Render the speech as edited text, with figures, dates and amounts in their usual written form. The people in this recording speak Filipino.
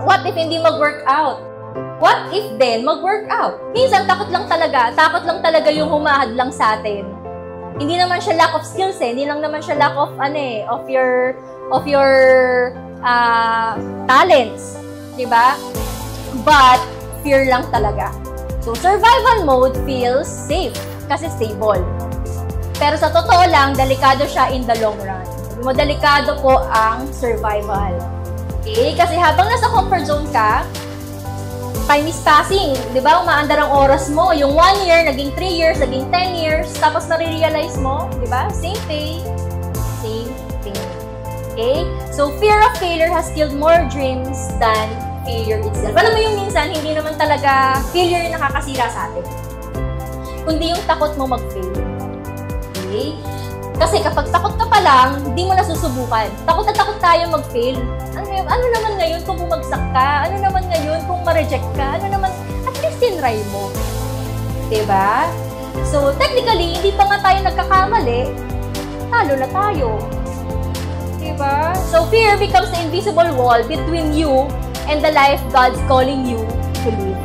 What if hindi mag-work out? What if then mag-work out? Minsan, takot lang talaga yung humahadlang sa atin. Hindi naman siya lack of skills hindi lang naman siya lack of of your talents, 'di ba? But fear lang talaga. So survival mode feels safe kasi stable. Pero sa totoo lang, delikado siya in the long run. Sabi mo, delikado po ang survival. Okay? Kasi habang nasa comfort zone ka, time is passing, di ba? Umaandar ang oras mo. Yung 1 year, naging 3 years, naging 10 years, tapos nare-realize mo, di ba? Same thing. Okay? So, fear of failure has killed more dreams than failure itself. Alam mo yung minsan, hindi naman talaga failure yung nakakasira sa atin. Kundi yung takot mo mag-fail. Okay? Kasi kapag takot ka pa lang, hindi mo nasusubukan. Takot na takot tayo mag-fail. Ano naman ngayon kung bumagsak ka? Ano naman ngayon kung ma-reject ka? Ano naman, at least tinry mo. Diba? So, technically, hindi pa nga tayo nagkakamali, talo na tayo. Diba? So, fear becomes the invisible wall between you and the life God's calling you to live.